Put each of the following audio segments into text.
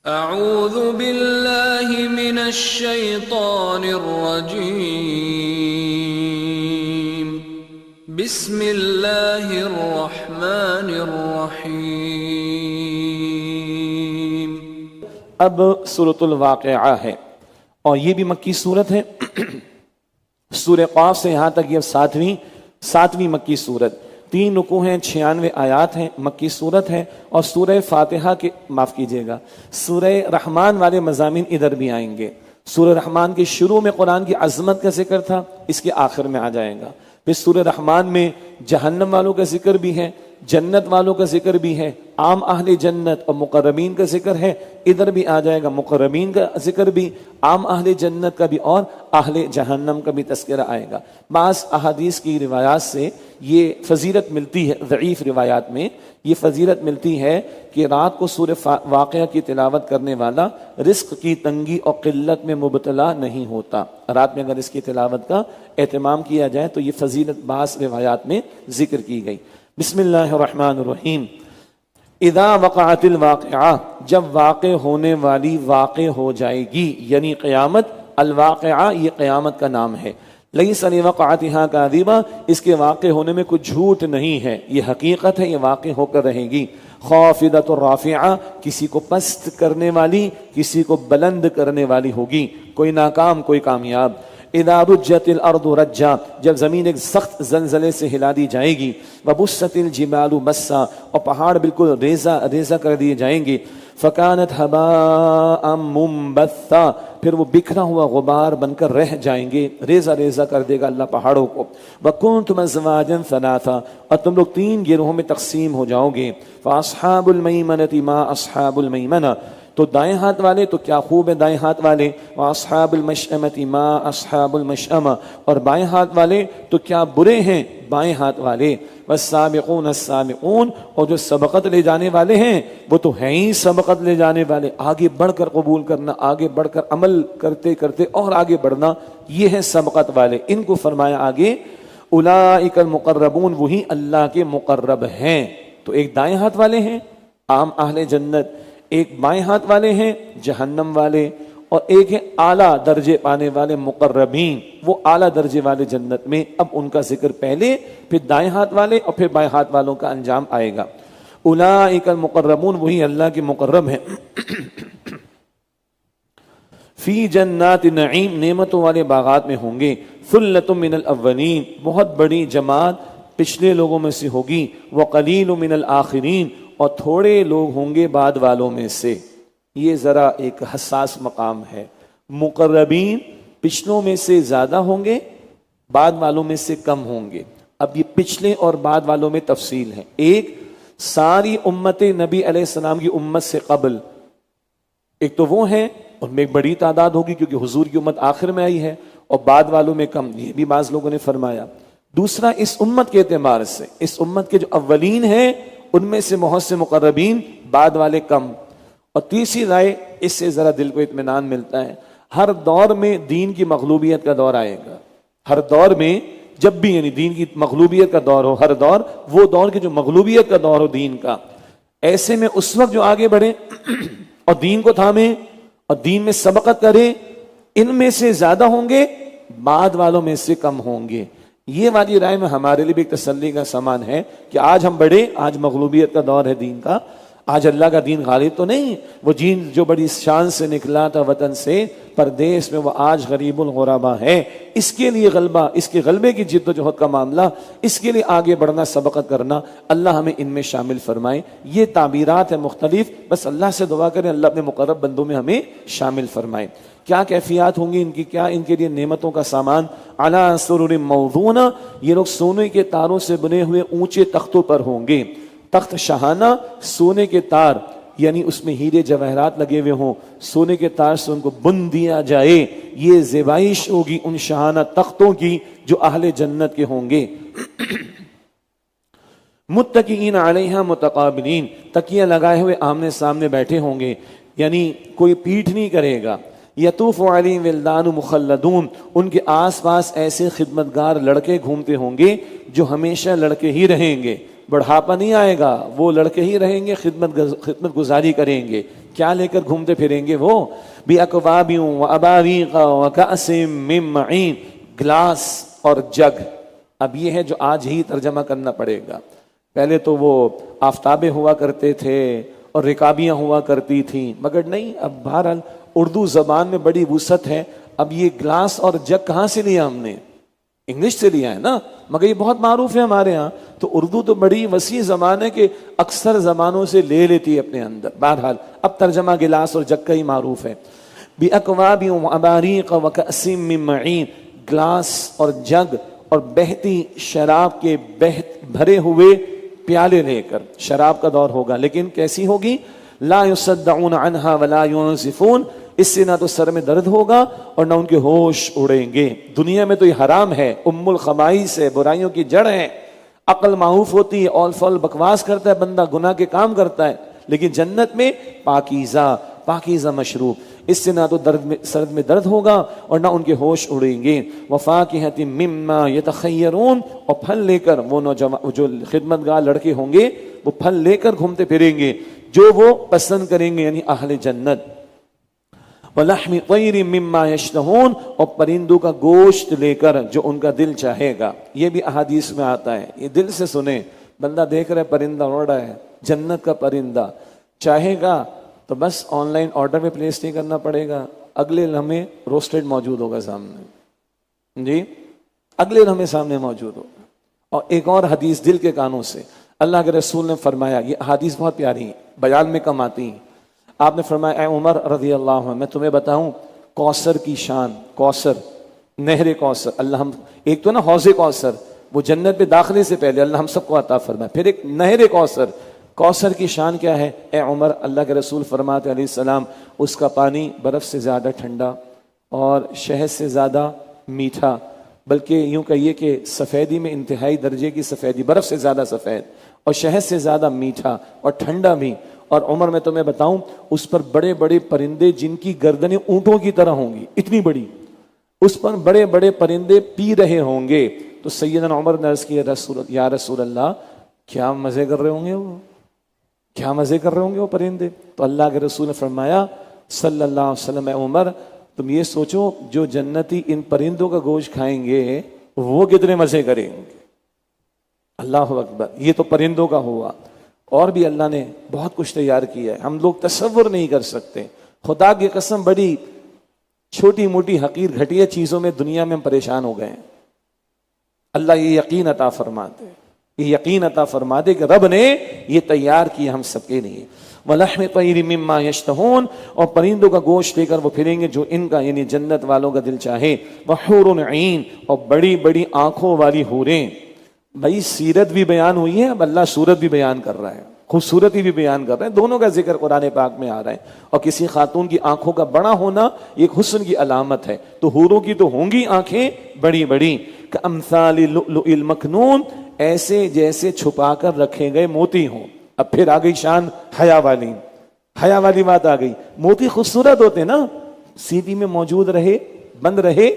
اعوذ باللہ من الشیطان الرجیم بسم اللہ الرحمن الرحیم۔ اب سورۃ الواقعہ ہے اور یہ بھی مکی صورت ہے۔ سورہ قاف سے یہاں تک یہ ساتویں مکی صورت، 3 رکوع ہیں، 96 آیات ہیں، مکی صورت ہے۔ اور سورہ فاتحہ کے سورہ رحمان والے مضامین ادھر بھی آئیں گے۔ سورہ رحمان کے شروع میں قرآن کی عظمت کا ذکر تھا، اس کے آخر میں آ جائے گا۔ پھر سورہ رحمان میں جہنم والوں کا ذکر بھی ہے، جنت والوں کا ذکر بھی ہے، عام اہل جنت اور مقربین کا ذکر ہے، ادھر بھی آ جائے گا مقربین کا ذکر بھی، عام اہل جنت کا بھی اور اہل جہنم کا بھی تذکرہ آئے گا۔ بعض احادیث کی روایات سے یہ فضیلت ملتی ہے، ضعیف روایات میں یہ فضیلت ملتی ہے کہ رات کو سورہ واقعہ کی تلاوت کرنے والا رزق کی تنگی اور قلت میں مبتلا نہیں ہوتا۔ رات میں اگر اس کی تلاوت کا اہتمام کیا جائے تو یہ فضیلت بعض روایات میں ذکر کی گئی۔ بسم اللہ الرحمن الرحیم۔ اذا وقعت الواقعہ، جب واقع ہونے والی واقع ہو جائے گی، یعنی قیامت۔ الواقعہ یہ قیامت کا نام ہے۔ لیس لوقعتها کاذبہ، اس کے واقع ہونے میں کوئی جھوٹ نہیں ہے، یہ حقیقت ہے، یہ واقع ہو کر رہے گی۔ خافضۃ رافعہ، کسی کو پست کرنے والی، کسی کو بلند کرنے والی ہوگی، کوئی ناکام کوئی کامیاب۔ اذا رجت الارض رجا، جب زمین ایک سخت زلزلے سے ہلا دی جائے گی۔ وبست الجبال بسا، اور پہاڑ بالکل ریزہ ریزہ کر دیے جائیں گے۔ فکانت هباء منبثا، پھر وہ بکھرا ہوا غبار بن کر رہ جائیں گے، ریزہ ریزہ کر دے گا اللہ پہاڑوں کو۔ وکنتم ازواجا ثلاثا، اور تم لوگ 3 گروہوں میں تقسیم ہو جاؤ گے۔ فاصحاب المیمنۃ ما اصحاب المیمنہ، تو دائیں ہاتھ والے تو کیا خوب ہے دائیں ہاتھ والے۔ واصحاب المشأمۃ ما اصحاب المشأمہ، اور بائیں ہاتھ والے تو کیا برے ہیں بائیں ہاتھ والے۔ والسابقون السابقون، اور جو سبقت لے جانے والے ہیں وہ تو ہیں ہی سبقت لے جانے والے، آگے بڑھ کر قبول کرنا، آگے بڑھ کر عمل کرتے کرتے اور آگے بڑھنا، یہ ہے سبقت والے۔ ان کو فرمایا آگے اولئک المقربون، وہی اللہ کے مقرب ہیں۔ تو ایک دائیں ہاتھ والے ہیں عام اہل جنت، ایک بائیں ہاتھ والے ہیں جہنم والے، اور ایک ہے اعلیٰ درجے پانے والے مقربین، وہ اعلیٰ درجے والے جنت میں۔ اب ان کا ذکر پہلے، پھر دائیں ہاتھ والے اور پھر بائیں ہاتھ والوں کا انجام آئے گا۔ اولئک المقربون، وہی اللہ کے مقرب ہیں۔ فی جنات نعیم، نعمتوں والے باغات میں ہوں گے۔ ثلۃ من الاولین، بہت بڑی جماعت پچھلے لوگوں میں سے ہوگی۔ وقلیل من الآخرین، اور تھوڑے لوگ ہوں گے بعد والوں میں سے۔ یہ ذرا ایک حساس مقام ہے۔ مقربین پچھلوں میں سے زیادہ ہوں گے، بعد والوں میں سے کم ہوں گے۔ اب یہ پچھلے اور بعد والوں میں تفصیل ہے۔ ایک ساری امت نبی علیہ السلام کی امت سے قبل، ایک تو وہ ہیں، ان میں ایک بڑی تعداد ہوگی کیونکہ حضور کی امت آخر میں آئی ہے، اور بعد والوں میں کم، یہ بھی بعض لوگوں نے فرمایا۔ دوسرا اس امت کے اعتبار سے، اس امت کے جو اولین ہیں ان میں سے بہت سے مقربین، بعد والے کم۔ اور تیسری رائے، اس سے ذرا دل کو اطمینان ملتا ہے، ہر دور میں دین کی مغلوبیت کا دور آئے گا۔ ہر دور میں جب بھی یعنی دین کی مغلوبیت کا دور ہو، ہر دور وہ دور کی جو مغلوبیت کا دور ہو دین کا، ایسے میں اس وقت جو آگے بڑھے اور دین کو تھامے اور دین میں سبقت کرے، ان میں سے زیادہ ہوں گے، بعد والوں میں سے کم ہوں گے۔ یہ والی رائے میں ہمارے لیے بھی ایک تسلی کا سامان ہے کہ آج ہم بڑے، آج مغلوبیت کا دور ہے دین کا، آج اللہ کا دین غالب تو نہیں۔ وہ دین جو بڑی شان سے نکلا تھا وطن سے پردیس میں، وہ آج غریب الغربا ہے۔ اس کے لیے غلبہ، اس کے غلبے کی جد و جہد کا معاملہ، اس کے لیے آگے بڑھنا، سبقت کرنا، اللہ ہمیں ان میں شامل فرمائے۔ یہ تعبیرات ہیں مختلف، بس اللہ سے دعا کریں اللہ اپنے مقرب بندوں میں ہمیں شامل فرمائے۔ کیا کیفیات ہوں گی ان کی، کیا ان کے لیے نعمتوں کا سامان۔ علی سرر موضونہ، یہ لوگ سونے کے تاروں سے بنے ہوئے اونچے تختوں پر ہوں گے۔ تخت شاہانہ، سونے کے تار، یعنی اس میں ہیرے جواہرات لگے ہوئے ہوں، سونے کے تار سے ان کو بن دیا جائے۔ یہ زیبائش ہوگی ان شاہانہ تختوں کی جو اہل جنت کے ہوں گے۔ متکئین علیہا متقابلین، تکیہ لگائے ہوئے آمنے سامنے بیٹھے ہوں گے، یعنی کوئی پیٹھ نہیں کرے گا۔ یطوف علیہم ولدان مخلدون، ان کے آس پاس ایسے خدمتگار لڑکے گھومتے ہوں گے جو ہمیشہ لڑکے ہی رہیں گے، بڑھاپا نہیں آئے گا، وہ لڑکے ہی رہیں گے، خدمت گزاری کریں گے۔ کیا لے کر گھومتے پھریں گے وہ؟ بِأَكْوَابٍ وَأَبَارِيقَ وَكَأْسٍ مِّن مَّعِينٍ، گلاس اور جگ۔ اب یہ ہے جو آج ہی ترجمہ کرنا پڑے گا۔ پہلے تو وہ آفتابیں ہوا کرتے تھے اور رکابیاں ہوا کرتی تھیں، مگر نہیں، اب بہرحال اردو زبان میں بڑی وسعت ہے۔ اب یہ گلاس اور جگ کہاں سے لیا ہم نے؟ انگلش سے لیا ہے نا، مگر یہ بہت معروف ہے ہمارے ہاں۔ تو اردو تو بڑی وسیع زبان ہے کہ اکثر زبانوں سے لے لیتی ہے اپنے اندر۔ بہرحال اب ترجمہ گلاس اور جگ کا ہی معروف ہے۔ بِأَكْوَابٍ وَأَبَارِيقَ وَكَأْسٍ مِّن مَّعِينٍ، گلاس اور جگ اور بہتی شراب کے بھرے ہوئے پیالے لے کر۔ شراب کا دور ہوگا، لیکن کیسی ہوگی؟ لا يصدعون عنها ولا ينزفون، اس سے نہ تو سر میں درد ہوگا اور نہ ان کے ہوش اڑیں گے۔ دنیا میں تو یہ حرام ہے، ام الخبائث ہے، برائیوں کی جڑ ہے، عقل معوف ہوتی ہے، اول فول بکواس کرتا ہے بندہ، گناہ کے کام کرتا ہے۔ لیکن جنت میں پاکیزہ پاکیزہ مشروب، اس سے نہ تو سر میں درد ہوگا اور نہ ان کے ہوش اڑیں گے۔ وفاکہۃ مما یتخیرون، اور پھل لے کر وہ جو خدمتگار لڑکے ہوں گے وہ پھل لے کر گھومتے پھریں گے جو وہ پسند کریں گے، یعنی اہل جنت۔ وَلَحْمِ طَيْرٍ مِّمَّا يَشْتَهُونَ، اور پرندوں کا گوشت لے کر جو ان کا دل چاہے گا۔ یہ بھی احادیث میں آتا ہے، یہ دل سے سنیں۔ بندہ دیکھ رہا ہے پرندہ اڑ رہا ہے، جنت کا پرندہ، چاہے گا تو بس آن لائن آرڈر میں پلیس نہیں کرنا پڑے گا، اگلے لمحے روسٹڈ موجود ہوگا سامنے، جی اگلے لمحے سامنے موجود ہوگا۔ اور ایک اور حدیث دل کے کانوں سے اللہ کے رسول نے فرمایا، یہ حدیث بہت پیاری ہیں، بیان میں کم آتی ہیں۔ آپ نے فرمایا، اے عمر رضی اللہ عنہ، میں تمہیں بتاؤں کوثر کی شان، کوثر، نہر کوثر، اللہ ہم ایک تو نا حوض کوثر، وہ جنت میں داخلے سے پہلے اللہ ہم سب کو عطا فرمائے، پھر ایک نہر کوثر، کوثر کی شان کیا ہے؟ اے عمر، اللہ کے رسول فرماتے علیہ السلام، اس کا پانی برف سے زیادہ ٹھنڈا اور شہد سے زیادہ میٹھا، بلکہ یوں کہیے کہ سفیدی میں انتہائی درجے کی سفیدی، برف سے زیادہ سفید اور شہد سے زیادہ میٹھا اور ٹھنڈا بھی۔ اور عمر میں تمہیں بتاؤں، اس پر بڑے بڑے پرندے جن کی گردنیں اونٹوں کی طرح ہوں گی، اتنی بڑی، اس پر بڑے بڑے پرندے پی رہے ہوں گے۔ تو سیدنا عمر نے عرض کیا، یا رسول اللہ، کیا مزے کر رہے ہوں گے وہ، کیا مزے کر رہے ہوں گے وہ پرندے؟ تو اللہ کے رسول نے فرمایا صلی اللہ علیہ وسلم، اے عمر تم یہ سوچو جو جنتی ان پرندوں کا گوشت کھائیں گے وہ کتنے مزے کریں گے۔ اللہ اکبر، یہ تو پرندوں کا ہوا، اور بھی اللہ نے بہت کچھ تیار کیا ہے، ہم لوگ تصور نہیں کر سکتے۔ خدا کی قسم، بڑی چھوٹی موٹی حقیر گھٹیا چیزوں میں دنیا میں ہم پریشان ہو گئے ہیں۔ اللہ یہ یقین عطا فرماتے، یہ یقین عطا فرما دے کہ رب نے یہ تیار کیا ہم سب کے لیے۔ وَلَحْمِ طَيْرٍ مِّمَّا يَشْتَهُونَ، اور پرندوں کا گوشت لے کر وہ پھریں گے جو ان کا یعنی جنت والوں کا دل چاہے۔ وَحُورٌ عِین، اور بڑی بڑی آنکھوں والی حوریں۔ بھائی سیرت بھی بیان ہوئی ہے، اب اللہ صورت بھی بیان کر رہا ہے، خوبصورتی بھی بیان کر رہا ہے، دونوں کا ذکر قرآن پاک میں آ رہا ہے۔ اور کسی خاتون کی آنکھوں کا بڑا ہونا ایک حسن کی علامت ہے، تو حوروں کی تو ہوں گی آنکھیں بڑی بڑی، کأمثال اللؤلؤ المکنون، ایسے جیسے چھپا کر رکھے گئے موتی ہوں۔ اب پھر آ گئی شان حیا والی، حیا والی بات آ گئی۔ موتی خوبصورت ہوتے نا، سیدھی میں موجود رہے، بند رہے،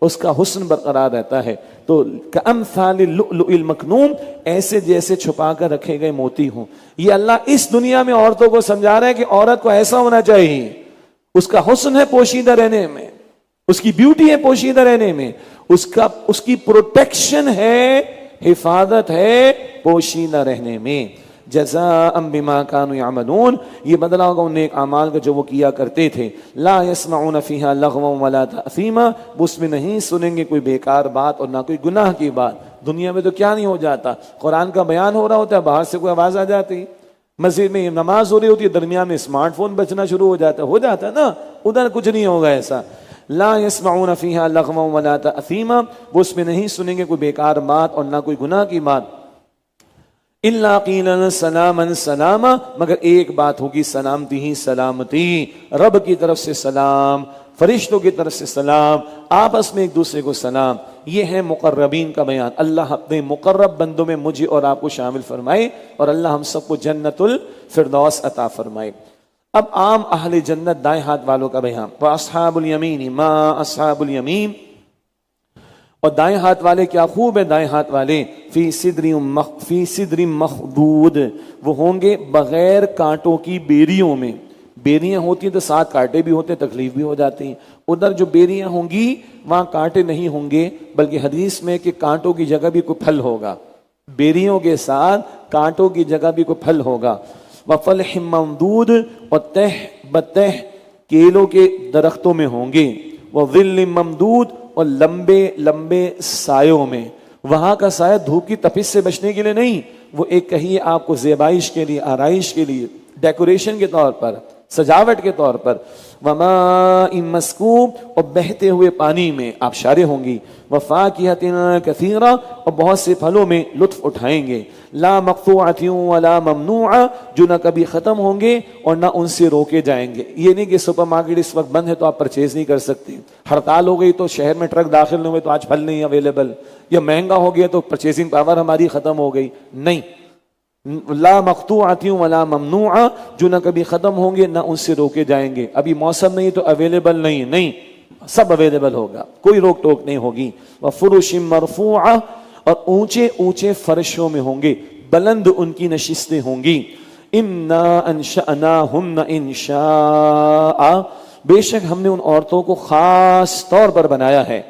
اس کا حسن برقرار رہتا ہے۔ تو کأمثال اللؤلؤ المکنون، ایسے جیسے چھپا کر رکھے گئے موتی ہوں۔ یہ اللہ اس دنیا میں عورتوں کو سمجھا رہا ہے کہ عورت کو ایسا ہونا چاہیے، اس کا حسن ہے پوشیدہ رہنے میں، اس کی بیوٹی ہے پوشیدہ رہنے میں، اس کی پروٹیکشن ہے، حفاظت ہے پوشیدہ رہنے میں۔ جزاء بما كانوا يعملون، یہ بدلہ ہوگا ان نیک اعمال کا جو وہ کیا کرتے تھے۔ لا يسمعون فيها لغوا ولا تأثيما، اس میں نہیں سنیں گے کوئی بیکار بات اور نہ کوئی گناہ کی بات۔ دنیا میں تو کیا نہیں ہو جاتا، قرآن کا بیان ہو رہا ہوتا ہے، باہر سے کوئی آواز آ جاتی، مسجد میں نماز ہو رہی ہوتی ہے، درمیان میں اسمارٹ فون بجنا شروع ہو جاتا ہے نا، ادھر کچھ نہیں ہوگا ایسا۔ لا يسمعون فيها لغوا ولا تأثيما، وہ اس میں نہیں سنیں گے کوئی بیکار بات اور نہ کوئی گناہ کی بات۔ الا قیلا سلاما سلاما، مگر ایک بات ہوگی، سلامتی ہی سلامتی، رب کی طرف سے سلام، فرشتوں کی طرف سے سلام، آپس میں ایک دوسرے کو سلام۔ یہ ہے مقربین کا بیان۔ اللہ اپنے مقرب بندوں میں مجھے اور آپ کو شامل فرمائے، اور اللہ ہم سب کو جنت الفردوس عطا فرمائے۔ اب عام اہل جنت دائیں ہاتھ والوں کا بیان۔ واصحاب الیمین ما اصحاب الیمین، اور دائیں ہاتھ والے کیا خوب ہے، دائیں ہاتھ والے فی صدر مخضود، وہ ہوں گے بغیر کانٹوں کی بیریوں میں۔ بیریاں ہوتی ہیں تو ساتھ کانٹے بھی ہوتے ہیں، تکلیف بھی ہو جاتی ہیں. ادھر جو بیریاں ہوں گی وہاں کانٹے نہیں ہوں گے، بلکہ حدیث میں کہ کانٹوں کی جگہ بھی کوئی پھل ہوگا، بیریوں کے ساتھ کانٹوں کی جگہ بھی کوئی پھل ہوگا. وَفَلْحٍ مَمْدُودٍ اور تہ بتہ کیلوں کے درختوں میں ہوں گے. وَظِلٍّ مَمْدُودٍ اور لمبے لمبے سایوں میں. وہاں کا سایہ دھوپ کی تپش سے بچنے کے لیے نہیں، وہ ایک کہیے آپ کو زیبائش کے لیے، آرائش کے لیے، ڈیکوریشن کے طور پر، سجاوٹ کے طور پر. وَمَاءٍ مَسْكُوبٍ اور بہتے ہوئے پانی میں آپ شارے ہوں گی. وَفَاكِهَةٍ كَثِيرَةٍ اور بہت سے پھلوں میں لطف اٹھائیں گے. لَا مَقْطُوعَةٍ وَلَا مَمْنُوعَةٍ جو نہ کبھی ختم ہوں گے اور نہ ان سے روکے جائیں گے. یہ نہیں کہ سپر مارکیٹ اس وقت بند ہے تو آپ پرچیز نہیں کر سکتے، ہڑتال ہو گئی تو شہر میں ٹرک داخل نہیں ہوئے تو آج پھل نہیں اویلیبل، یا مہنگا ہو گیا تو پرچیزنگ پاور ہماری ختم ہو گئی. نہیں، لا مقطوعۃ ولا ممنوعہ جو نہ کبھی ختم ہوں گے نہ ان سے روکے جائیں گے. ابھی موسم نہیں تو اویلیبل نہیں، نہیں، سب اویلیبل ہوگا، کوئی روک ٹوک نہیں ہوگی. وفرش مرفوعہ اور اونچے اونچے فرشوں میں ہوں گے، بلند ان کی نشستیں ہوں گی. انا انشأناہن انشاء بے شک ہم نے ان عورتوں کو خاص طور پر بنایا ہے.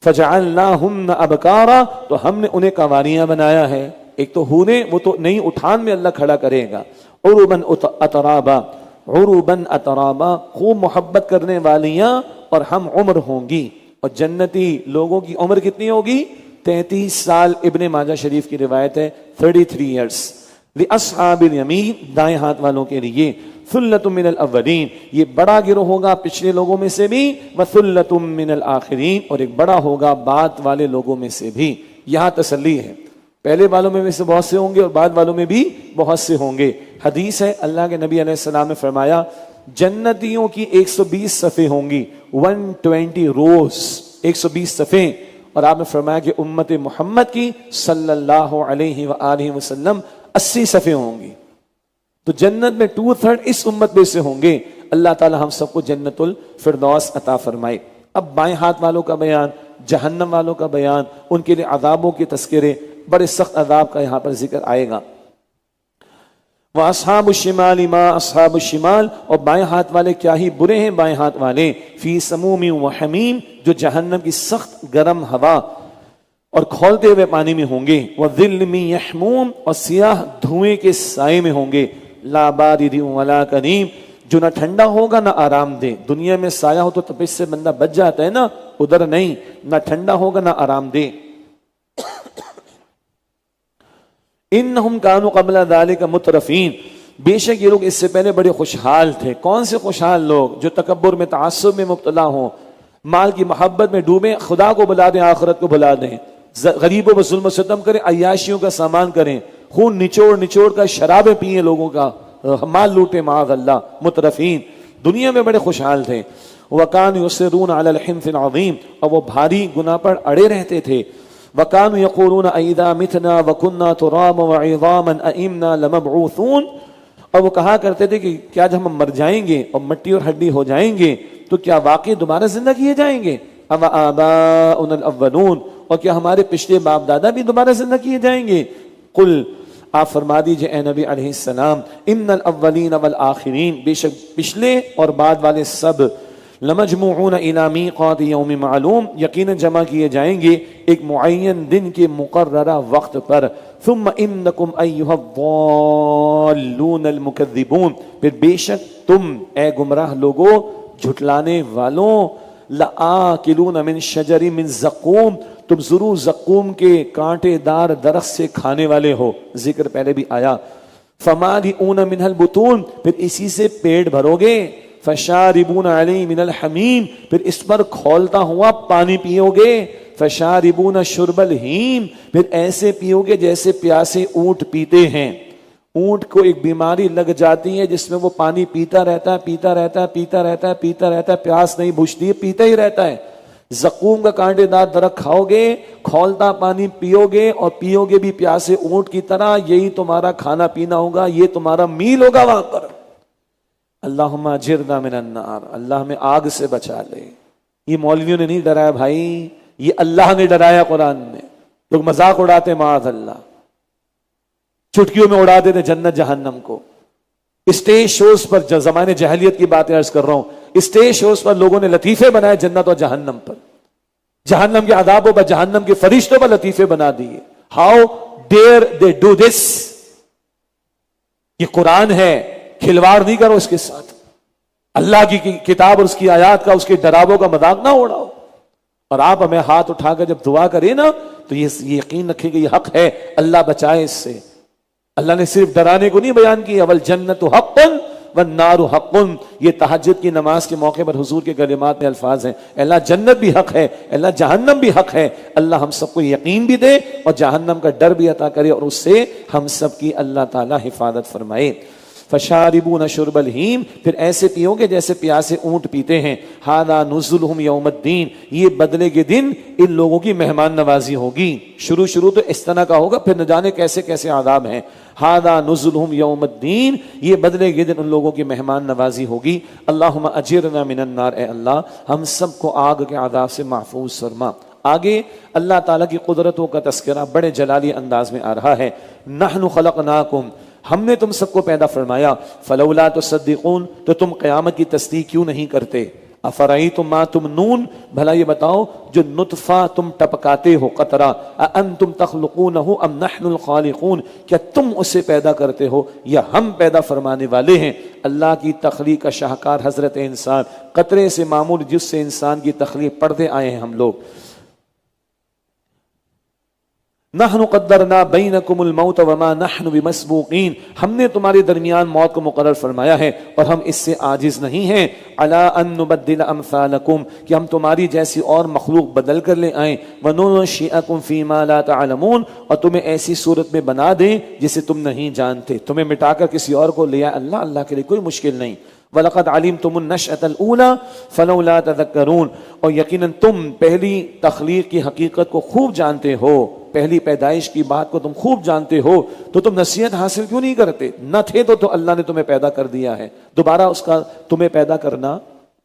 فجعلناہن ابکارا تو ہم نے انہیں کنواریاں بنایا ہے. ایک تو ہونے وہ تو نئی اٹھان میں اللہ کھڑا کرے گا. عرباً اترابا، عرباً اترابا خوب محبت کرنے والیاں اور ہم عمر ہوں گی. اور جنتی لوگوں کی عمر کتنی ہوگی؟ 33 سال. ابن ماجہ شریف کی روایت ہے 33 ایئرس. لأصحاب الیمین دائیں ہاتھ والوں کے لیے. ثلۃ من الاولین یہ بڑا گروہ ہوگا پچھلے لوگوں میں سے بھی. وثلۃ من الآخرین اور ایک بڑا ہوگا بعد والے لوگوں میں سے بھی. یہاں تسلی ہے، پہلے والوں میں سے بہت سے ہوں گے اور بعد والوں میں بھی بہت سے ہوں گے. حدیث ہے اللہ کے نبی علیہ السلام نے فرمایا جنتیوں کی 120 صفیں ہوں گی، 120 روز، 120 صفیں. اور آپ نے فرمایا کہ امت محمد کی صلی اللہ علیہ وآلہ وسلم 80 صفیں ہوں گی. تو جنت میں 2/3 اس امت میں سے ہوں گے. اللہ تعالی ہم سب کو جنت الفردوس عطا فرمائے. اب بائیں ہاتھ والوں کا بیان، جہنم والوں کا بیان، ان کے لیے عذابوں کے تذکرے، بڑے سخت عذاب کا یہاں پر ذکر آئے گا. وَأَصْحَابُ الشِّمَالِ مَا أَصْحَابُ الشِّمَالِ اور بائیں ہاتھ والے کیا ہی برے ہیں بائیں ہاتھ والے. فِي سَمُومٍ وَحَمِيمٍ جو جہنم کی سخت گرم ہوا اور کھولتے ہوئے پانی میں ہوں گے. وَظِلٍّ مِّن يَحْمُومٍ اور سیاہ دھوئیں کے سائے میں ہوں گے. لَا بَارِدٍ وَلَا كَرِيمٍ جو نہ ٹھنڈا ہوگا نہ آرام دہ. دنیا میں سایہ ہو تو تپش سے بندہ بچ جاتا ہے نا، ادھر نہیں، نہ ٹھنڈا ہوگا نہ آرام دہ. انہم کانوا قبل ذلک مترفین بے شک یہ لوگ اس سے پہلے بڑے خوشحال تھے. کون سے خوشحال لوگ؟ جو تکبر میں، تعصب میں مبتلا ہوں، مال کی محبت میں ڈوبیں، خدا کو بلا دیں، آخرت کو بلا دیں، غریبوں پر ظلم و ستم کریں، عیاشیوں کا سامان کریں، خون نچوڑ نچوڑ کر شرابیں پیئیں، لوگوں کا مال لوٹیں، معاذ اللہ. مترفین دنیا میں بڑے خوشحال تھے. وَكَانُوا يُصِرُّونَ عَلَى الْحِنثِ الْعَظِيمِ اور وہ بھاری گناہ پر اڑے رہتے تھے. وَكَانُوا يَقُولُونَ أَإِذَا مِتْنَا وَكُنَّا تُرَابًا وَعِظَامًا أَإِنَّا لَمَبْعُوثُونَ اور وہ کہا کرتے تھے کہ کیا جب ہم مر جائیں گے اور مٹی اور ہڈی ہو جائیں گے تو کیا واقعی دوبارہ زندہ کیے جائیں گے؟ أَوَآبَاؤُنَا الْأَوَّلُونَ اور کیا ہمارے پچھلے باپ دادا بھی دوبارہ زندہ کیے جائیں گے؟ قل آپ فرما دیجئے اے نبی علیہ السلام ان الاولین والآخرین بے شک پچھلے اور بعد والے سب لمجموعون الی میقات یوم معلوم یقیناً جمع کیے جائیں گے ایک معین دن کے مقررہ وقت پر. ثم انکم ایھا الضالون المکذبون پھر بے شک تم اے گمراہ لوگوں جھٹلانے والوں لآکلون من شجر من زقوم تم ضرور زقوم کے کانٹے دار درخت سے کھانے والے ہو. ذکر پہلے بھی آیا. فمالئون منہ البطون پھر اسی سے پیٹ بھرو گے. فشاربون علیہ من الحمیم پھر اس پر کھولتا ہوا پانی پیو گے. فشاربون شرب الہیم پھر ایسے پیو گے جیسے پیاسے اونٹ پیتے ہیں. اونٹ کو ایک بیماری لگ جاتی ہے جس میں وہ پانی پیتا رہتا ہے پیتا رہتا ہے پیتا رہتا ہے پیتا رہتا ہے پیاس نہیں بجھتی ہے پیتا ہی رہتا ہے. زقوم کا کانٹے دار درخت کھاؤ گے کھولتا پانی پیو گے اور پیو گے بھی پیاسے اونٹ کی طرح. یہی تمہارا کھانا پینا ہوگا یہ تمہارا میل ہوگا وہاں پر. اللہم اجرنا من النار اللہ ہمیں آگ سے بچا لے. یہ مولویوں نے نہیں ڈرایا بھائی یہ اللہ نے ڈرایا. قرآن میں لوگ مذاق اڑاتے معاذ اللہ چٹکیوں میں اڑاتے تھے جنت جہنم کو. اسٹیج شوز پر زمانے جاہلیت کی باتیں عرض کر رہا ہوں, اسٹیج شوز پر لوگوں نے لطیفے بنائے جنت اور جہنم پر, جہنم کے عذابوں پر, جہنم کے فرشتوں پر لطیفے بنا دیے. How dare they do this. یہ قرآن ہے, کھلواڑ نہیں کرو اس کے ساتھ. اللہ کی کتاب اور اس کی آیات کا, اس کے ڈراووں کا مذاق نہ اڑاؤ. اور آپ ہمیں ہاتھ اٹھا کر جب دعا کریں نا تو یہ یقین رکھیں کہ یہ حق ہے, اللہ بچائے اس سے. اللہ نے صرف ڈرانے کو نہیں بیان کیا, والجنت حق والنار حق. یہ تہجد کی نماز کے موقع پر حضور کے کلمات میں الفاظ ہیں, اللہ جنت بھی حق ہے, اللہ جہنم بھی حق ہے. اللہ ہم سب کو یقین بھی دے اور جہنم کا ڈر بھی عطا کرے, اور اس سے ہم سب کی اللہ تعالی حفاظت فرمائے. فشاربون شرب الہیم, پھر ایسے پیو گے جیسے پیاسے اونٹ پیتے ہیں. ھذا نزلہم یوم الدین, یہ بدلے کے دن ان لوگوں کی مہمان نوازی ہوگی. شروع تو اس طرح کا ہوگا, پھر نہ جانے کیسے کیسے عذاب ہیں. ھذا نزلہم یوم الدین, یہ بدلے کے دن ان لوگوں کی مہمان نوازی ہوگی. اللہم اجرنا من النار, اے اللہ ہم سب کو آگ کے عذاب سے محفوظ فرما. آگے اللہ تعالیٰ کی قدرتوں کا تذکرہ بڑے جلالی انداز میں آ رہا ہے. نحن خلقناکم, ہم نے تم سب کو پیدا فرمایا. فلولا تصدقون, تو تم قیامت کی تصدیق کیوں نہیں کرتے. افرأیتم ما تمنون, بھلا یہ بتاؤ جو نطفہ تم ٹپکاتے ہو قطرہ, اانتم تخلقونہ ام نحن الخالقون, کیا تم اسے پیدا کرتے ہو یا ہم پیدا فرمانے والے ہیں. اللہ کی تخلیق کا شاہکار حضرت انسان, قطرے سے معمول جس سے انسان کی تخلیق پڑھتے آئے ہیں ہم لوگ. نحن قدرنا بینکم الموت وما نحن بمسبوقین, ہم نے تمہارے درمیان موت کو مقرر فرمایا ہے اور ہم اس سے عاجز نہیں ہیں. علی ان نبدل امثالکم, کہ ہم تمہاری جیسی اور مخلوق بدل کر لے آئیں. وننشئکم فیما لا تعلمون, اور تمہیں ایسی صورت میں بنا دیں جسے تم نہیں جانتے. تمہیں مٹا کر کسی اور کو لیا اللہ کے لیے کوئی مشکل نہیں. وَلَقَدْ عَلِمْتُمُ النَّشْأَةَ الْأُولَى فَلَوْلَا تَذَكَّرُونَ, اور یقیناً تم پہلی تخلیق کی حقیقت کو خوب جانتے ہو, پہلی پیدائش کی بات کو تم خوب جانتے ہو, تو تم نصیحت حاصل کیوں نہیں کرتے. نہ تھے تو اللہ نے تمہیں پیدا کر دیا ہے, دوبارہ اس کا تمہیں پیدا کرنا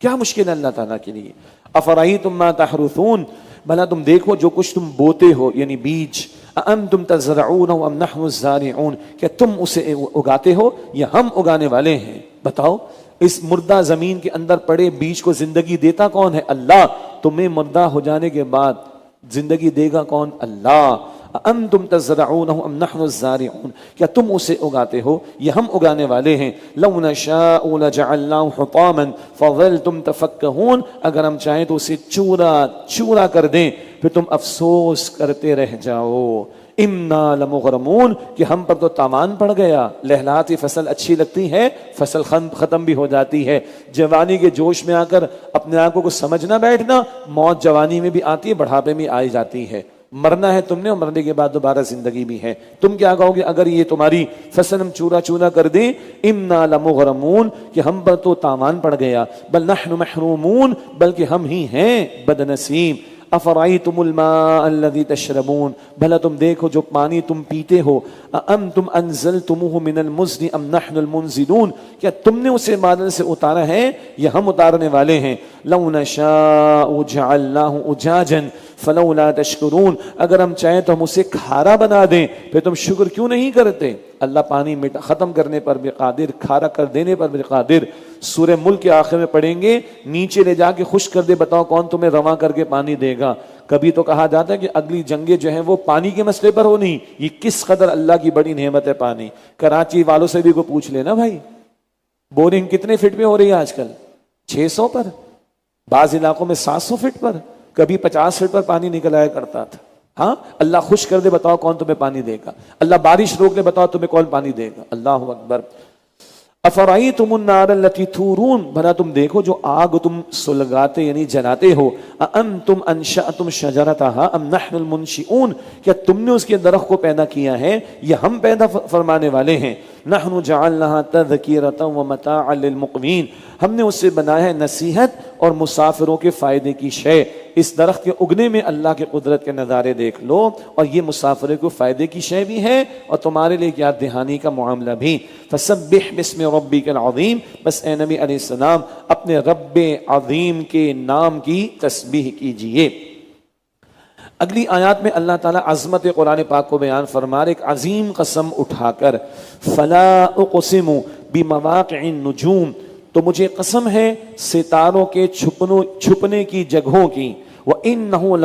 کیا مشکل ہے اللہ تعالیٰ کے لیے. افرأیتم ما تحرثون, بھلا تم دیکھو جو کچھ تم بوتے ہو یعنی بیج. اانتم تزرعون ام نحن الزارعون, کیا تم اسے اگاتے ہو یا ہم اگانے والے ہیں. بتاؤ اس مردہ زمین کے اندر پڑے بیج کو زندگی دیتا کون ہے. اللہ. تمہیں مردہ ہو جانے کے بعد زندگی دے گا کون. اللہ. انتم تزرعونہ ام نحن الزارعون, کیا تم اسے اگاتے ہو یا ہم اگانے والے ہیں. لو نشاء لجعلناه حطاما فظلتم تفکہون, اگر ہم چاہیں تو اسے چورا کر دیں پھر تم افسوس کرتے رہ جاؤ. انا لمغرمون, کہ ہم پر تو تاوان پڑ گیا. لہلاتی فصل اچھی لگتی ہے, فصل ختم بھی ہو جاتی ہے. جوانی کے جوش میں آ کر اپنے آنکھوں کو سمجھنا بیٹھنا, موت جوانی میں بھی آتی ہے, بڑھاپے میں آئی جاتی ہے. مرنا ہے تم نے, اور مرنے کے بعد دوبارہ زندگی بھی ہے. تم کیا کہو گے اگر یہ تمہاری فصل ہم چورا کر دیں. انا لمغرمون, کہ ہم پر تو تاوان پڑ گیا. بل نحن محرومون, بلکہ ہم ہی ہیں بدنصیب. افرأیتم الماء الذی تشربون, بھلا تم دیکھو جو پانی تم پیتے ہو. انتم انزلتموہ من المزن ام نحن المنزلون, کیا تم نے اسے بادل سے اتارا ہے یا ہم اتارنے والے ہیں. لو نشاء جعلناہ اجاجا فلولا تشکرون, اگر ہم چاہیں تو ہم اسے کھارا بنا دیں پھر تم شکر کیوں نہیں کرتے. اللہ پانی ختم کرنے پر بھی قادر, کھارا کر دینے پر بھی قادر. سورہ ملک کے آخر میں پڑھیں گے, نیچے لے جا کے خشک کر دے, بتاؤ کون تمہیں رواں کر کے پانی دے گا. کبھی تو کہا جاتا ہے کہ اگلی جنگیں جو ہیں وہ پانی کے مسئلے پر ہونی. یہ کس قدر اللہ کی بڑی نعمت ہے پانی. کراچی والوں سے بھی کو پوچھ لینا بھائی, بورنگ کتنے فٹ میں ہو رہی ہے آج کل. 600 پر, بعض علاقوں میں 700 فٹ پر, کبھی 50 فٹ پر پانی نکل آیا کرتا تھا. ہاں, اللہ خوش کر دے, بتاؤ کون تمہیں پانی دے گا. اللہ بارش روک دے, بتاؤ تمہیں کون پانی دے گا. اللہ اکبر. افرأیتم النار التی تورون, بھلا تم دیکھو جو آگ تم سلگاتے یعنی جلاتے ہو. انتم انشأتم شجرتها ام نحن المنشئون, کیا تم نے اس کے درخت کو پیدا کیا ہے یا ہم پیدا فرمانے والے ہیں. نحن جعلناها تذکرة ومتاعا للمقوین, ہم نے اسے بنایا ہے نصیحت اور مسافروں کے فائدے کی شے. اس درخت کے اگنے میں اللہ کے قدرت کے نظارے دیکھ لو, اور یہ مسافروں کو فائدے کی شے بھی ہے اور تمہارے لیے یاد دہانی کا معاملہ بھی. فسبح باسم ربک العظیم, بس اے نبی علیہ السلام اپنے رب عظیم کے نام کی تسبیح کیجئے. اگلی آیات میں اللہ تعالیٰ عظمت قرآن پاک کو بیان فرما رہے، ایک عظیم قسم اٹھا کر، فلا اقسم بمواقع النجوم، تو مجھے قسم ہے ستاروں کے چھپنے کی جگہوں کی، وَإِنَّهُ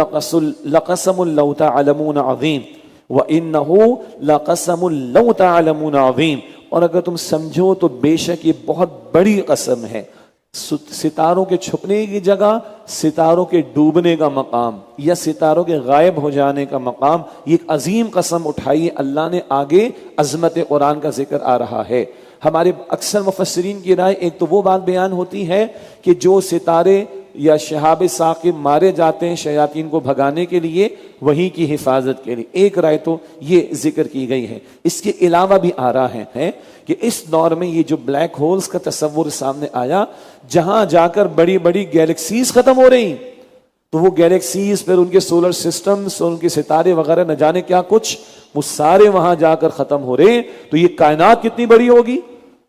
لَقَسَمٌ لَوْ تَعْلَمُونَ عَظِيمٌ، وَإِنَّهُ لَقَسَمٌ لَوْ تَعْلَمُونَ عَظِيمٌ، اور اگر تم سمجھو تو بے شک یہ بہت بڑی قسم ہے۔ ستاروں کے چھپنے کی جگہ، ستاروں کے ڈوبنے کا مقام یا ستاروں کے غائب ہو جانے کا مقام، یہ ایک عظیم قسم اٹھائی اللہ نے۔ آگے عظمت قرآن کا ذکر آ رہا ہے۔ ہمارے اکثر مفسرین کی رائے، ایک تو وہ بات بیان ہوتی ہے کہ جو ستارے یا شہاب ثاقب مارے جاتے ہیں شیاطین کو بھگانے کے لیے، وہی کی حفاظت کے لیے، ایک رائے تو یہ ذکر کی گئی ہے۔ اس کے علاوہ بھی آ رہا ہے کہ اس دور میں یہ جو بلیک ہولز کا تصور سامنے آیا، جہاں جا کر بڑی بڑی گیلیکسیز ختم ہو رہی، تو وہ گیلیکسیز پھر ان کے سولر سسٹمز اور ان کے ستارے وغیرہ نہ جانے کیا کچھ، وہ سارے وہاں جا کر ختم ہو رہے، تو یہ کائنات کتنی بڑی ہوگی،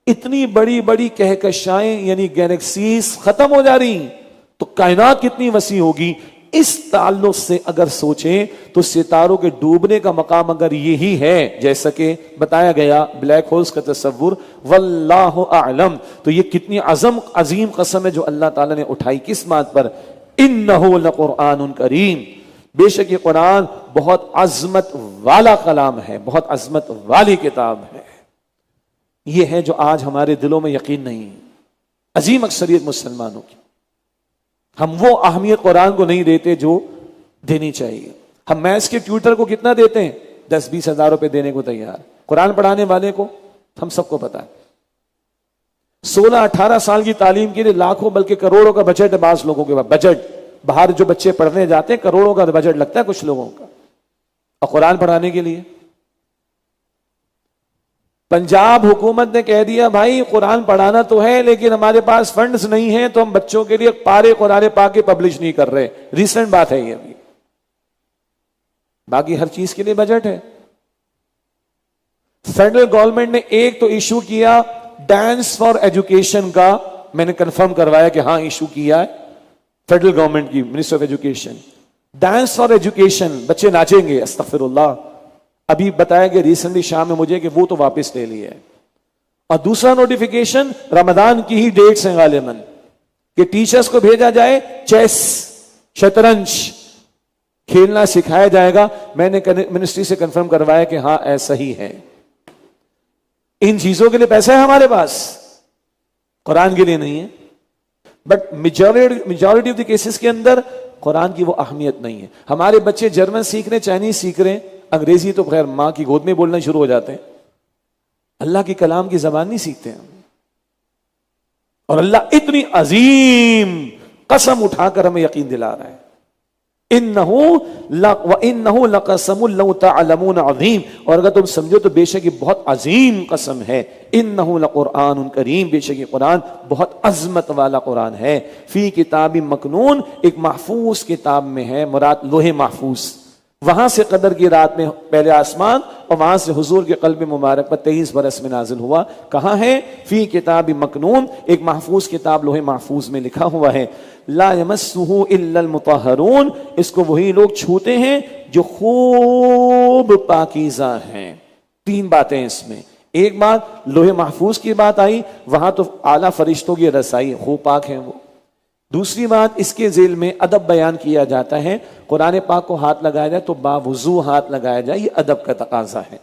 اتنی بڑی بڑی کہکشائیں یعنی گیلیکسیز ختم ہو جا رہی، تو کائنات کتنی وسیع ہوگی۔ اس تعلق سے اگر سوچیں تو ستاروں کے ڈوبنے کا مقام اگر یہی ہے جیسا کہ بتایا گیا بلیک ہولز کا تصور، واللہ اعلم، تو یہ کتنی عظیم قسم ہے جو اللہ تعالیٰ نے اٹھائی، کس بات پر، انہ لقرآن کریم، بے شک یہ قرآن بہت عظمت والا کلام ہے، بہت عظمت والی کتاب ہے۔ یہ ہے جو آج ہمارے دلوں میں یقین نہیں ہے، عظیم اکثریت مسلمانوں کی، ہم وہ اہمیت قرآن کو نہیں دیتے جو دینی چاہیے۔ ہم میتھس کے ٹیوٹر کو کتنا دیتے ہیں؟ 10-20 ہزار روپے دینے کو تیار۔ قرآن پڑھانے والے کو ہم سب کو پتا ہے 16-18 سال کی تعلیم کے لیے لاکھوں بلکہ کروڑوں کا بجٹ ہے بعض لوگوں کے پاس، بجٹ باہر جو بچے پڑھنے جاتے ہیں کروڑوں کا بجٹ لگتا ہے کچھ لوگوں کا، اور قرآن پڑھانے کے لیے پنجاب حکومت نے کہہ دیا بھائی قرآن پڑھانا تو ہے لیکن ہمارے پاس فنڈز نہیں ہیں تو ہم بچوں کے لیے پارے قرآن پاک کے پبلش نہیں کر رہے، ریسنٹ بات ہے یہ ابھی، باقی ہر چیز کے لیے بجٹ ہے۔ فیڈرل گورنمنٹ نے ایک تو ایشو کیا ڈانس فار ایجوکیشن کا، میں نے کنفرم کروایا کہ ہاں ایشو کیا ہے فیڈرل گورنمنٹ کی minister of education, dance for education, بچے ناچیں گے، استغفر اللہ، ابھی بتایا کہ ریسنٹلی شام میں مجھے کہ وہ تو واپس لے لیا ہے۔ اور دوسرا نوٹیفیکیشن رمضان کی ہی ڈیٹس ہیں غالباً کہ ٹیچرز کو بھیجا جائے چیس، شطرنج کھیلنا سکھایا جائے گا، میں نے منسٹری سے کنفرم کروایا کہ ہاں ایسا ہی ہے۔ ان چیزوں کے لیے پیسہ ہے ہمارے پاس، قرآن کے لیے نہیں ہے، but majority of the cases کے اندر قرآن کی وہ اہمیت نہیں ہے۔ ہمارے بچے جرمن سیکھ رہے، چائنیز سیکھ رہے، انگریزی تو خیر ماں کی گود میں بولنا شروع ہو جاتے ہیں، اللہ کی کلام کی زبان نہیں سیکھتے ہیں۔ اور اللہ اتنی عظیم قسم اٹھا کر ہمیں یقین دلا رہا ہے، وَإِنَّهُ لَقَسَمٌ لَوْ تَعْلَمُونَ عَظِيمٌ، اور اگر تم سمجھو تو بے شک یہ بہت عظیم قسم ہے، انہ لقرآن کریم، بے شک یہ قرآن بہت عظمت والا قرآن ہے، فی کتاب مکنون، ایک محفوظ کتاب میں ہے، مراد لوح محفوظ، وہاں سے قدر کی رات میں پہلے آسمان اور وہاں سے حضور کے قلب مبارک پر 23 برس میں نازل ہوا۔ کہاں ہے؟ فی کتاب مکنون، ایک محفوظ کتاب لوح محفوظ میں لکھا ہوا ہے، لا یمسہ الا المطہرون، اس کو وہی لوگ چھوتے ہیں جو خوب پاکیزہ ہیں۔ تین باتیں اس میں، ایک بات لوح محفوظ کی بات آئی، وہاں تو اعلیٰ فرشتوں کی رسائی، خوب پاک ہیں وہ۔ دوسری بات اس کے ذیل میں ادب بیان کیا جاتا ہے، قرآن پاک کو ہاتھ لگایا جائے تو باوضو ہاتھ لگایا جائے، یہ ادب کا تقاضا ہے۔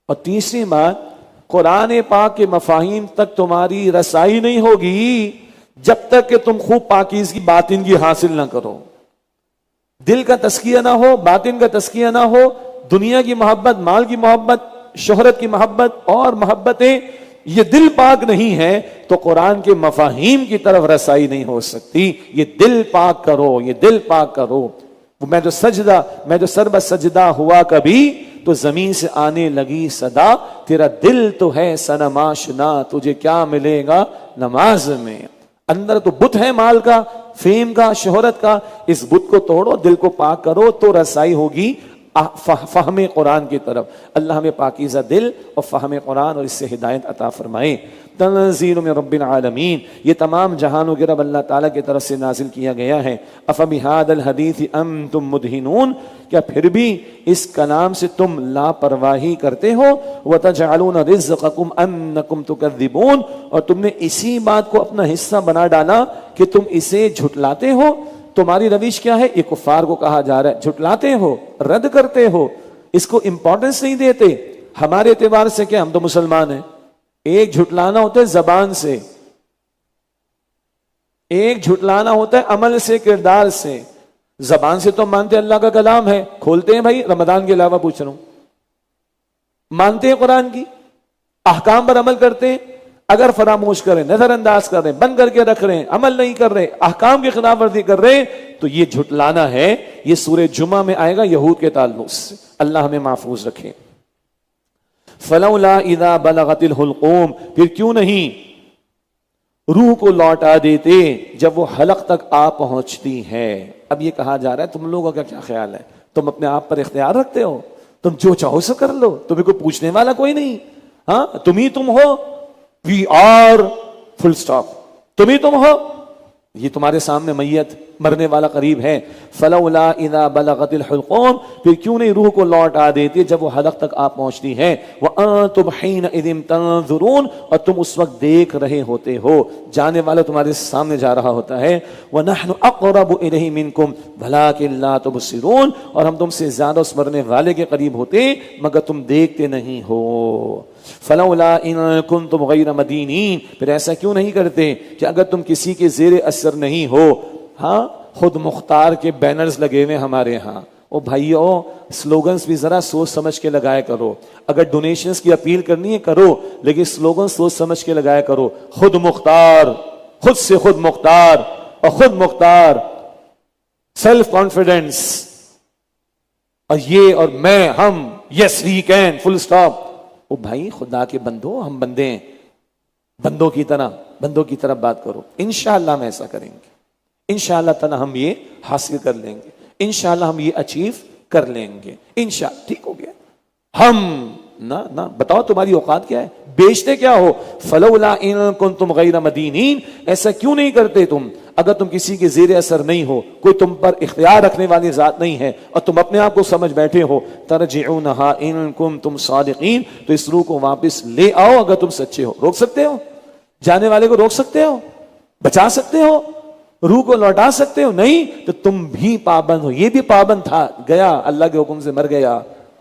اور تیسری بات قرآن پاک کے مفاہیم تک تمہاری رسائی نہیں ہوگی جب تک کہ تم خوب پاکیزگی باطن کی حاصل نہ کرو، دل کا تزکیہ نہ ہو، باطن کا تزکیہ نہ ہو، دنیا کی محبت، مال کی محبت، شہرت کی محبت اور محبتیں یہ دل پاک نہیں ہے تو قرآن کے مفاہیم کی طرف رسائی نہیں ہو سکتی۔ یہ دل پاک کرو، یہ دل پاک کرو۔ میں جو سر بسجدہ ہوا کبھی تو زمین سے آنے لگی صدا، تیرا دل تو ہے صنم آشنا، تجھے کیا ملے گا نماز میں۔ اندر تو بت ہے مال کا، فیم کا، شہرت کا، اس بت کو توڑو، دل کو پاک کرو تو رسائی ہوگی فہم قرآن کی طرف۔ اللہ ہمیں پاکیزہ دل اور فہم قرآن اور اس سے ہدایت عطا فرمائے۔ تنزیل من رب العالمین، یہ تمام جہانوں کے رب اللہ تعالیٰ کی طرف سے نازل کیا گیا ہے۔ افبہذا الحدیث انتم مدہنون، کیا پھر بھی اس کلام سے تم لاپرواہی کرتے ہو؟ وتجعلون رزقکم انکم تکذبون، اور تم نے اسی بات کو اپنا حصہ بنا ڈالا کہ تم اسے جھٹلاتے ہو۔ تمہاری روش کیا ہے؟ یہ کفار کو کہا جا رہا ہے، جھٹلاتے ہو، رد کرتے ہو، اس کو امپورٹنس نہیں دیتے۔ ہمارے اعتبار سے کیا، ہم تو مسلمان ہیں، ایک جھٹلانا ہوتا ہے زبان سے، ایک جھٹلانا ہوتا ہے عمل سے، کردار سے۔ زبان سے تو مانتے اللہ کا کلام ہے، کھولتے ہیں بھائی، رمضان کے علاوہ پوچھ رہا ہوں، مانتے ہیں قرآن کی احکام پر عمل کرتے ہیں، اگر فراموش کریں، نظر انداز کر رہے ہیں، بند کر کے رکھ رہے ہیں، عمل نہیں کر رہے، احکام کی خلاف ورزی کر رہے ہیں، تو یہ جھٹلانا ہے۔ یہ سورہ جمعہ میں آئے گا یہود کے تعلق سے، اللہ ہمیں محفوظ رکھے۔ فلولا اذا بلغت الحلقوم، پھر کیوں نہیں روح کو لوٹا دیتے جب وہ حلق تک آ پہنچتی ہے۔ اب یہ کہا جا رہا ہے تم لوگوں کا کیا خیال ہے؟ تم اپنے آپ پر اختیار رکھتے ہو، تم جو چاہو سو کر لو، تمہیں کوئی پوچھنے والا کوئی نہیں، ہاں تم ہی تم ہو، وی آر فل سٹاپ، تم ہی تم ہو، یہ تمہارے سامنے میت مرنے والا قریب ہے۔ فلولا اذا بلغت الحلقوم، پھر کیوں نہیں روح کو لوٹا دیتے جب وہ حلق تک آ پہنچتی ہے۔ وانتم حینئذ تنظرون، اور تم اس وقت دیکھ رہے ہوتے ہو، جانے والا تمہارے سامنے جا رہا ہوتا ہے۔ ونحن اقرب الیہ منکم ولکن لا تبصرون، اور ہم تم سے زیادہ اس مرنے والے کے قریب ہوتے مگر تم دیکھتے نہیں ہو۔ فلولا ان کنتم غیر مدینین، پھر ایسا کیوں نہیں کرتے کہ اگر تم کسی کے زیر اثر نہیں ہو۔ ہاں خود مختار کے بینرز لگے ہوئے ہمارے ہاں، او بھائیو سلوگنز بھی ذرا سوچ سمجھ کے لگایا کرو، اگر ڈونیشنز کی اپیل کرنی ہے کرو، لیکن سلوگن سوچ سمجھ کے لگایا کرو۔ خود مختار، خود سے خود مختار، اور خود مختار، سیلف کانفیڈنس، اور یہ اور میں، ہم، یس وی کین، فل سٹاپ۔ او بھائی خدا کے بندو، ہم بندے ہیں، بندوں کی طرح بات کرو۔ انشاءاللہ ہم ایسا کریں گے، انشاءاللہ تعالی ہم یہ حاصل کر لیں گے، انشاءاللہ ہم یہ اچیو کر لیں گے، انشاءاللہ۔ ٹھیک ہو گیا؟ ہم نہ بتاؤ تمہاری اوقات کیا ہے، بیچتے کیا ہو؟ فلولا ان کنتم غیر مدینین، ایسا کیوں نہیں کرتے تم اگر تم کسی کے زیر اثر نہیں ہو، کوئی تم پر اختیار رکھنے والی ذات نہیں ہے، اور تم اپنے آپ کو سمجھ بیٹھے ہو۔ ترجعونہا ان کنتم صادقین، تو اس روح کو واپس لے آؤ اگر تم سچے ہو۔ روک سکتے ہو؟ جانے والے کو روک سکتے ہو؟ بچا سکتے ہو؟ روح کو لوٹا سکتے ہو؟ نہیں، تو تم بھی پابند ہو، یہ بھی پابند تھا، گیا اللہ کے حکم سے، مر گیا،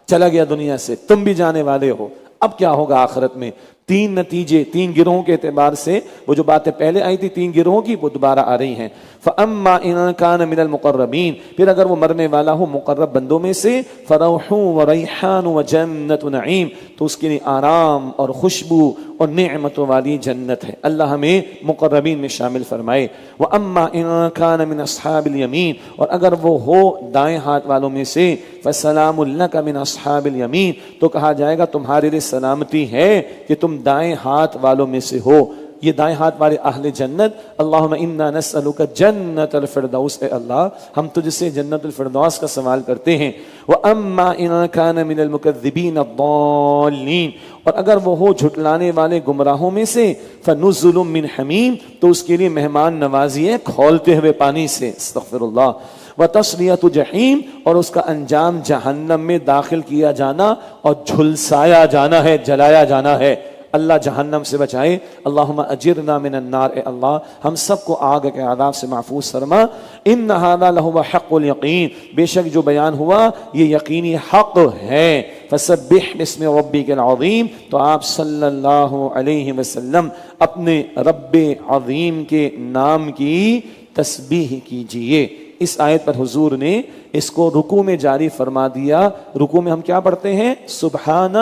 چلا گیا دنیا سے، تم بھی جانے والے ہو۔ اب کیا ہوگا آخرت میں؟ تین نتیجے، تین گروہوں کے اعتبار سے، وہ جو باتیں پہلے آئی تھی تین گروہوں کی وہ دوبارہ آ رہی ہیں۔ فَأَمَّا إِن كَانَ مِنَ الْمُقَرَّبِينَ، پھر اگر وہ مرنے والا ہو مقرب بندوں میں سے، فَرَوْحٌ وَرَيْحَانٌ وَجَنَّةُ نَعِيمٌ، تو اس کے لیے آرام اور خوشبو اور نعمتوں والی جنت ہے۔ اللہ ہمیں مقربین میں شامل فرمائے۔ وَأَمَّا إِن كَانَ مِنْ أَصْحَابِ الْيَمِينَ، اور اگر وہ ہو دائیں ہاتھ والوں میں سے، فَسَلَامٌ لَكَ مِنْ أَصْحَابِ الْيَمِينَ، تو کہا جائے گا تمہارے لیے سلامتی ہے کہ تم دائیں ہاتھ والوں میں سے ہو۔ یہ دائیں ہاتھ والے اہل جنت، اللہم انا نسألک جنت الفردوس، اے اللہ ہم تجھ سے جنت الفردوس کا سوال کرتے ہیں۔ وَأَمَّا إِن كَانَ مِنَ الْمُكَذِّبِينَ الضَّالِّينَ، اور اگر وہ ہو جھٹلانے والے گمراہوں میں سے، فَنُزُلٌ مِّنْ حَمِيمٍ، تو اس کے لیے مہمان نوازی ہے کھولتے ہوئے پانی سے، استغفر اللہ۔ وَتَصْلِيَةُ جَحِيمٍ، اور اس کا انجام جہنم میں داخل کیا جانا اور جھلسایا جانا ہے، جلایا جانا ہے۔ اللہ جہنم سے بچائے، اللہم اجرنا من النار، اے اللہ ہم سب کو آگ کے عذاب سے محفوظ فرما۔ ان ھذا لہو حق الیقین، بے شک جو بیان ہوا یہ یقینی حق ہے۔ فسبح باسم ربک العظیم، تو آپ صلی اللہ علیہ وسلم اپنے رب عظیم کے نام کی تسبیح کیجئے۔ اس آیت پر حضور نے اس کو رکوع میں جاری فرما دیا۔ رکوع میں ہم کیا پڑھتے ہیں؟ سبحان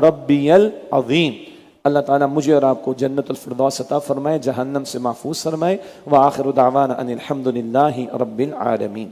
ربی العظیم۔ اللہ تعالیٰ مجھے اور آپ کو جنت الفردوس عطا فرمائے، جہنم سے محفوظ فرمائے۔ وآخر دعوانا ان الحمد للہ رب العالمین۔